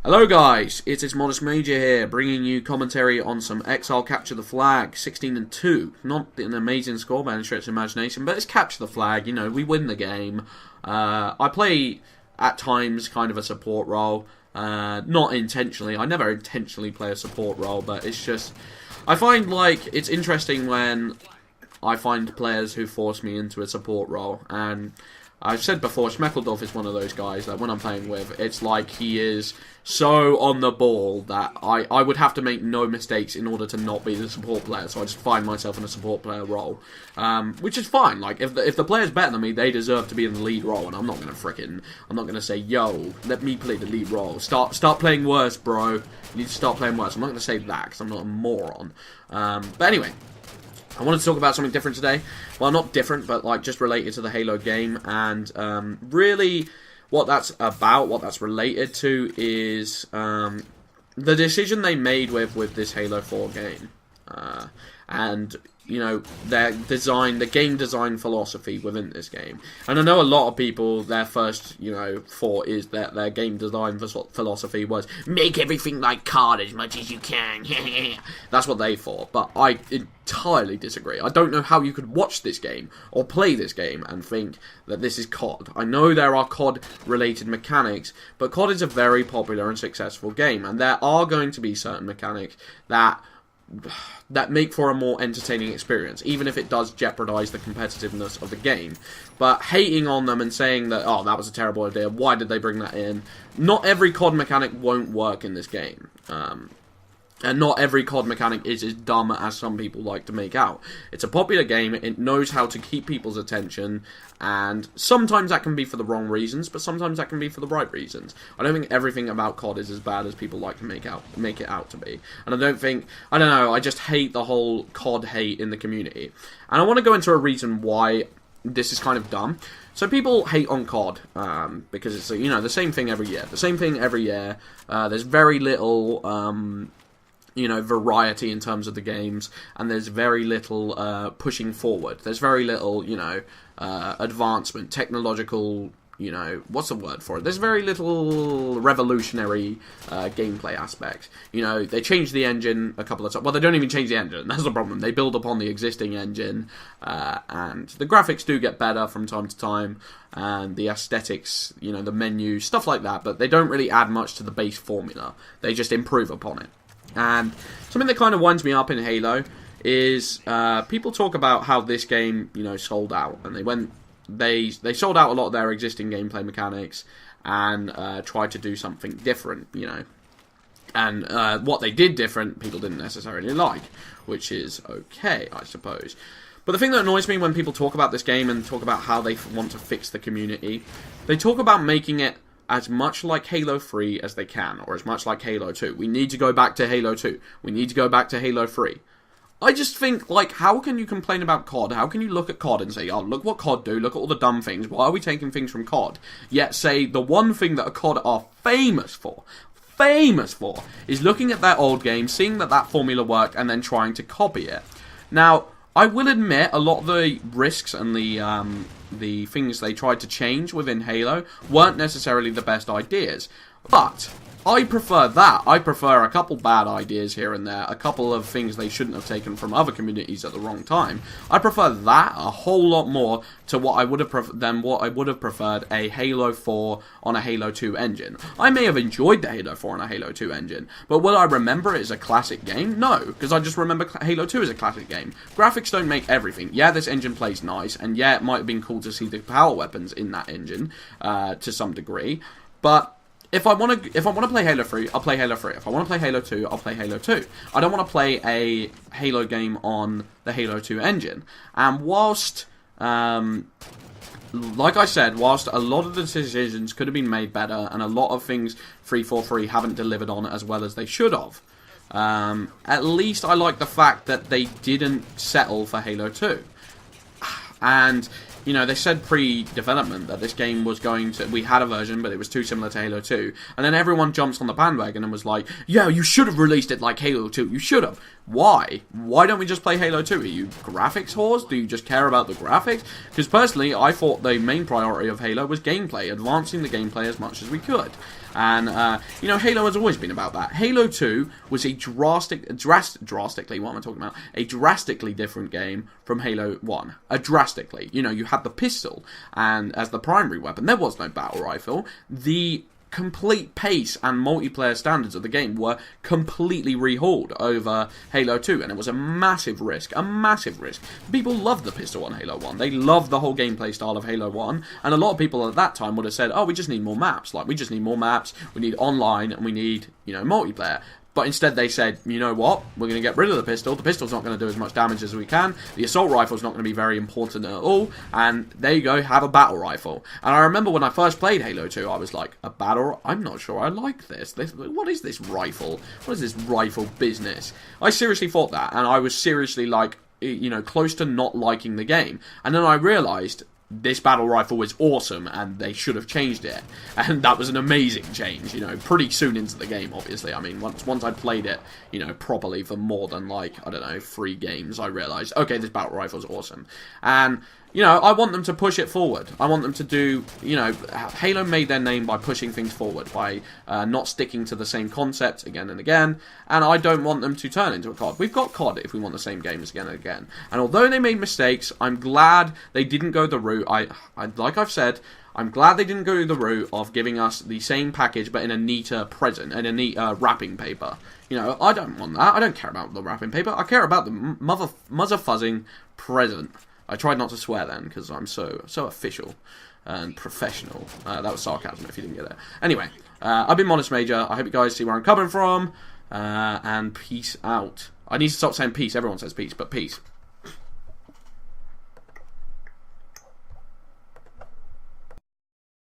Hello guys, it is Modest Major here, bringing you commentary on some Exile Capture the Flag, 16-2. Not an amazing score by any stretch of imagination, but it's Capture the Flag, you know, we win the game. I play, at times, kind of a support role. Not intentionally, I never intentionally play a support role, but it's just... I find, like, it's interesting when I find players who force me into a support role, and... I've said before, Schmeckeldorf is one of those guys that when I'm playing with, it's like he is so on the ball that I would have to make no mistakes in order to not be the support player, so I just find myself in a support player role. Which is fine, like, if the player's better than me, they deserve to be in the lead role, and I'm not gonna say, yo, let me play the lead role. Start playing worse, bro. You need to start playing worse. I'm not gonna say that, because I'm not a moron. But anyway. I wanted to talk about something different today. Well, not different, but like just related to the Halo game. And really what that's about, what that's related to is the decision they made with this Halo 4 game. And, you know, the game design philosophy within this game. And I know a lot of people, their first, you know, thought is that their game design philosophy was, make everything like COD as much as you can. That's what they thought, but I entirely disagree. I don't know how you could watch this game, or play this game, and think that this is COD. I know there are COD-related mechanics, but COD is a very popular and successful game, and there are going to be certain mechanics that make for a more entertaining experience, even if it does jeopardize the competitiveness of the game. But hating on them and saying that, oh, that was a terrible idea, why did they bring that in? Not every COD mechanic won't work in this game. And not every COD mechanic is as dumb as some people like to make out. It's a popular game, it knows how to keep people's attention, and sometimes that can be for the wrong reasons, but sometimes that can be for the right reasons. I don't think everything about COD is as bad as people like to make it out to be. And I don't know, I just hate the whole COD hate in the community. And I want to go into a reason why this is kind of dumb. So people hate on COD because it's, you know, the same thing every year. There's very little... you know, variety in terms of the games, and there's very little pushing forward. There's very little, you know, advancement, technological, you know, what's the word for it? There's very little revolutionary gameplay aspects. You know, they changed the engine a couple of times. Well, they don't even change the engine. That's the problem. They build upon the existing engine, and the graphics do get better from time to time, and the aesthetics, you know, the menu, stuff like that, but they don't really add much to the base formula. They just improve upon it. And something that kind of winds me up in Halo is people talk about how this game, you know, sold out, and they sold out a lot of their existing gameplay mechanics and tried to do something different, you know. And what they did different, people didn't necessarily like, which is okay, I suppose. But the thing that annoys me when people talk about this game and talk about how they want to fix the community, they talk about making it as much like Halo 3 as they can, or as much like Halo 2. We need to go back to Halo 2. We need to go back to Halo 3. I just think, like, how can you complain about COD? How can you look at COD and say, oh, look what COD do, look at all the dumb things, why are we taking things from COD? Yet say the one thing that COD are famous for, is looking at their old game, seeing that formula worked, and then trying to copy it. Now, I will admit, a lot of the risks and the things they tried to change within Halo weren't necessarily the best ideas. But I prefer that. I prefer a couple bad ideas here and there, a couple of things they shouldn't have taken from other communities at the wrong time. I prefer that a whole lot more to what I would have preferred a Halo 4 on a Halo 2 engine. I may have enjoyed the Halo 4 on a Halo 2 engine, but will I remember it as a classic game? No, because I just remember Halo 2 as a classic game. Graphics don't make everything. Yeah, this engine plays nice, and yeah, it might have been cool to see the power weapons in that engine to some degree, but if I want to play Halo 3, I'll play Halo 3. If I want to play Halo 2, I'll play Halo 2. I don't want to play a Halo game on the Halo 2 engine. And whilst, like I said, whilst a lot of the decisions could have been made better, and a lot of things 343 haven't delivered on as well as they should have, at least I like the fact that they didn't settle for Halo 2. And you know, they said pre-development that this game was going to... We had a version, but it was too similar to Halo 2. And then everyone jumps on the bandwagon and was like, yeah, you should have released it like Halo 2. You should have. Why? Why don't we just play Halo 2? Are you graphics whores? Do you just care about the graphics? Because personally, I thought the main priority of Halo was gameplay, advancing the gameplay as much as we could. And, you know, Halo has always been about that. Halo 2 was a drastically, what am I talking about? A drastically different game from Halo 1. Drastically. You know, you had the pistol and as the primary weapon. There was no battle rifle. The complete pace and multiplayer standards of the game were completely rehauled over Halo 2, and it was a massive risk, People loved the pistol on Halo 1, they loved the whole gameplay style of Halo 1, and a lot of people at that time would have said, oh, we just need more maps, we need online, and we need, you know, multiplayer. But instead they said, you know what, we're going to get rid of the pistol. The pistol's not going to do as much damage as we can. The assault rifle's not going to be very important at all. And there you go, have a battle rifle. And I remember when I first played Halo 2, I was like, I'm not sure I like this. What is this rifle? What is this rifle business? I seriously thought that, and I was seriously like, you know, close to not liking the game. And then I realised this battle rifle was awesome and they should have changed it, and that was an amazing change, you know, pretty soon into the game, obviously. I mean, once I played it, you know, properly for more than, like, I don't know, 3 games, I realised, okay, this battle rifle's awesome. And, you know, I want them to push it forward. I want them to do, you know, Halo made their name by pushing things forward, by not sticking to the same concept again and again, and I don't want them to turn into a COD. We've got COD if we want the same games again and again. And although they made mistakes, I'm glad they didn't go the route, like I've said, I'm glad they didn't go the route of giving us the same package but in a neater present, in a neat wrapping paper. You know, I don't want that. I don't care about the wrapping paper. I care about the mother-fuzzing present. I tried not to swear then, because I'm so official and professional. That was sarcasm, if you didn't get it. Anyway, I've been MONIEZ Major. I hope you guys see where I'm coming from. And peace out. I need to stop saying peace. Everyone says peace, but peace.